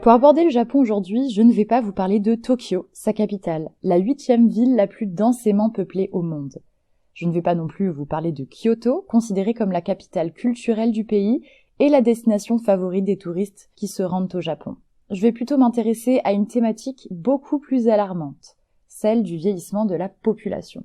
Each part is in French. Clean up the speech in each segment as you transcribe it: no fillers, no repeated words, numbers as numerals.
Pour aborder le Japon aujourd'hui, je ne vais pas vous parler de Tokyo, sa capitale, la 8e ville la plus densément peuplée au monde. Je ne vais pas non plus vous parler de Kyoto, considérée comme la capitale culturelle du pays et la destination favorite des touristes qui se rendent au Japon. Je vais plutôt m'intéresser à une thématique beaucoup plus alarmante, celle du vieillissement de la population.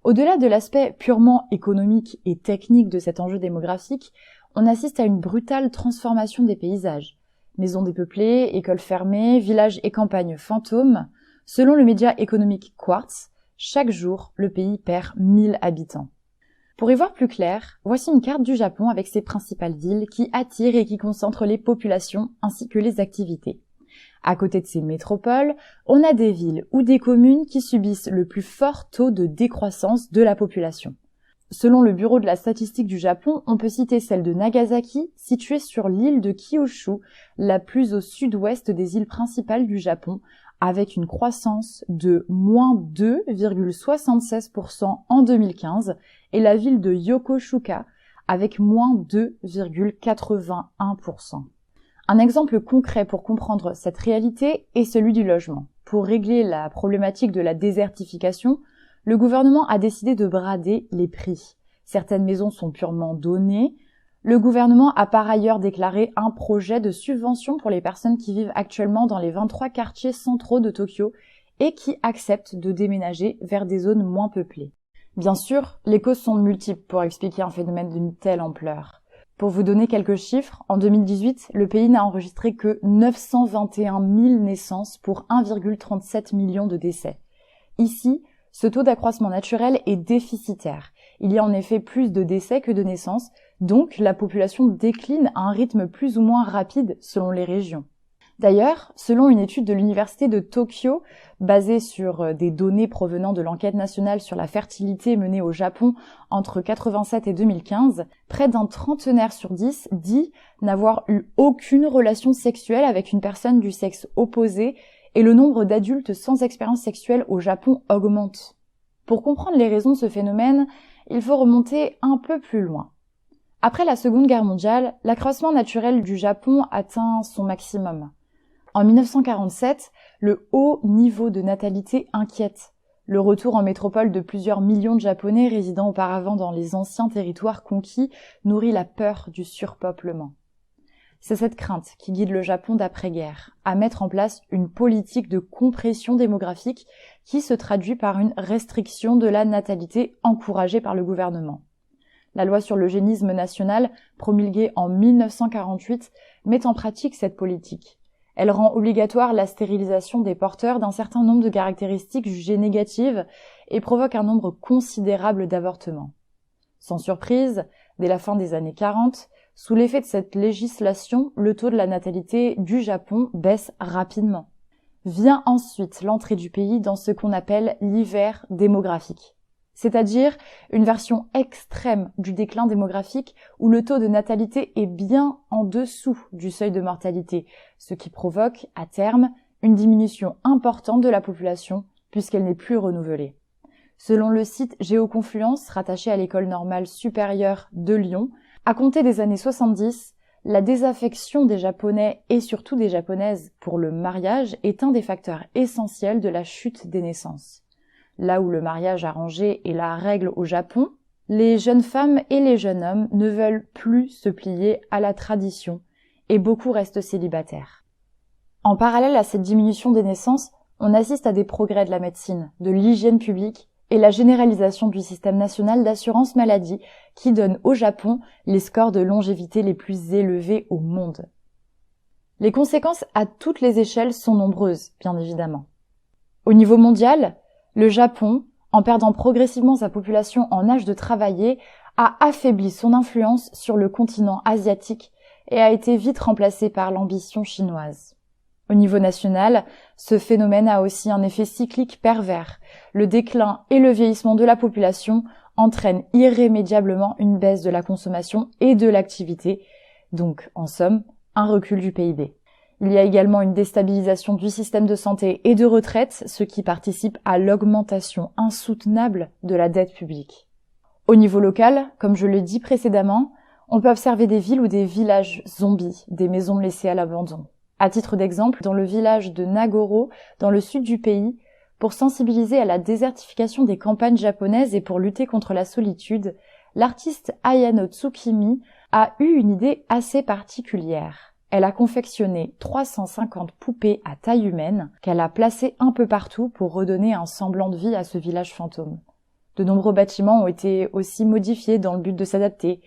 Au-delà de l'aspect purement économique et technique de cet enjeu démographique, on assiste à une brutale transformation des paysages. Maisons dépeuplées, écoles fermées, villages et campagnes fantômes. Selon le média économique Quartz, chaque jour, le pays perd 1000 habitants. Pour y voir plus clair, voici une carte du Japon avec ses principales villes qui attirent et qui concentrent les populations ainsi que les activités. À côté de ces métropoles, on a des villes ou des communes qui subissent le plus fort taux de décroissance de la population. Selon le Bureau de la statistique du Japon, on peut citer celle de Nagasaki, située sur l'île de Kyushu, la plus au sud-ouest des îles principales du Japon, avec une croissance de moins 2,76% en 2015, et la ville de Yokosuka, avec moins 2,81%. Un exemple concret pour comprendre cette réalité est celui du logement. Pour régler la problématique de la désertification, le gouvernement a décidé de brader les prix. Certaines maisons sont purement données. Le gouvernement a par ailleurs déclaré un projet de subvention pour les personnes qui vivent actuellement dans les 23 quartiers centraux de Tokyo et qui acceptent de déménager vers des zones moins peuplées. Bien sûr, les causes sont multiples pour expliquer un phénomène d'une telle ampleur. Pour vous donner quelques chiffres, en 2018, le pays n'a enregistré que 921 000 naissances pour 1,37 million de décès. Ici, ce taux d'accroissement naturel est déficitaire. Il y a en effet plus de décès que de naissances, donc la population décline à un rythme plus ou moins rapide selon les régions. D'ailleurs, selon une étude de l'université de Tokyo, basée sur des données provenant de l'enquête nationale sur la fertilité menée au Japon entre 1987 et 2015, près d'un trentenaire sur 10 dit n'avoir eu aucune relation sexuelle avec une personne du sexe opposé et le nombre d'adultes sans expérience sexuelle au Japon augmente. Pour comprendre les raisons de ce phénomène, il faut remonter un peu plus loin. Après la Seconde Guerre mondiale, l'accroissement naturel du Japon atteint son maximum. En 1947, le haut niveau de natalité inquiète. Le retour en métropole de plusieurs millions de Japonais résidant auparavant dans les anciens territoires conquis nourrit la peur du surpeuplement. C'est cette crainte qui guide le Japon d'après-guerre à mettre en place une politique de compression démographique qui se traduit par une restriction de la natalité encouragée par le gouvernement. La loi sur l'eugénisme national, promulguée en 1948, met en pratique cette politique. Elle rend obligatoire la stérilisation des porteurs d'un certain nombre de caractéristiques jugées négatives et provoque un nombre considérable d'avortements. Sans surprise, dès la fin des années 40, sous l'effet de cette législation, le taux de la natalité du Japon baisse rapidement. Vient ensuite l'entrée du pays dans ce qu'on appelle l'hiver démographique, c'est-à-dire une version extrême du déclin démographique où le taux de natalité est bien en dessous du seuil de mortalité, ce qui provoque, à terme, une diminution importante de la population puisqu'elle n'est plus renouvelée. Selon le site Géoconfluence, rattaché à l'École normale supérieure de Lyon, à compter des années 70, la désaffection des Japonais et surtout des Japonaises pour le mariage est un des facteurs essentiels de la chute des naissances. Là où le mariage arrangé est la règle au Japon, les jeunes femmes et les jeunes hommes ne veulent plus se plier à la tradition et beaucoup restent célibataires. En parallèle à cette diminution des naissances, on assiste à des progrès de la médecine, de l'hygiène publique et la généralisation du système national d'assurance maladie qui donne au Japon les scores de longévité les plus élevés au monde. Les conséquences à toutes les échelles sont nombreuses, bien évidemment. Au niveau mondial, le Japon, en perdant progressivement sa population en âge de travailler, a affaibli son influence sur le continent asiatique et a été vite remplacé par l'ambition chinoise. Au niveau national, ce phénomène a aussi un effet cyclique pervers. Le déclin et le vieillissement de la population entraînent irrémédiablement une baisse de la consommation et de l'activité, donc, en somme, un recul du PIB. Il y a également une déstabilisation du système de santé et de retraite, ce qui participe à l'augmentation insoutenable de la dette publique. Au niveau local, comme je l'ai dit précédemment, on peut observer des villes ou des villages zombies, des maisons laissées à l'abandon. À titre d'exemple, dans le village de Nagoro, dans le sud du pays, pour sensibiliser à la désertification des campagnes japonaises et pour lutter contre la solitude, l'artiste Ayano Tsukimi a eu une idée assez particulière. Elle a confectionné 350 poupées à taille humaine qu'elle a placées un peu partout pour redonner un semblant de vie à ce village fantôme. De nombreux bâtiments ont été aussi modifiés dans le but de s'adapter.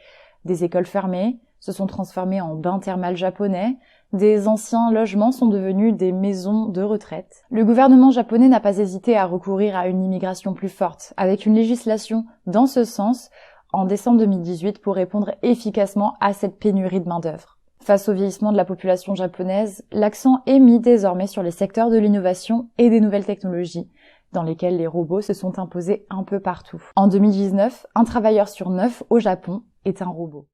Des écoles fermées se sont transformées en bains thermales japonais, des anciens logements sont devenus des maisons de retraite. Le gouvernement japonais n'a pas hésité à recourir à une immigration plus forte, avec une législation dans ce sens en décembre 2018 pour répondre efficacement à cette pénurie de main-d'œuvre. Face au vieillissement de la population japonaise, l'accent est mis désormais sur les secteurs de l'innovation et des nouvelles technologies, dans lesquels les robots se sont imposés un peu partout. En 2019, un travailleur sur 9 au Japon est un robot.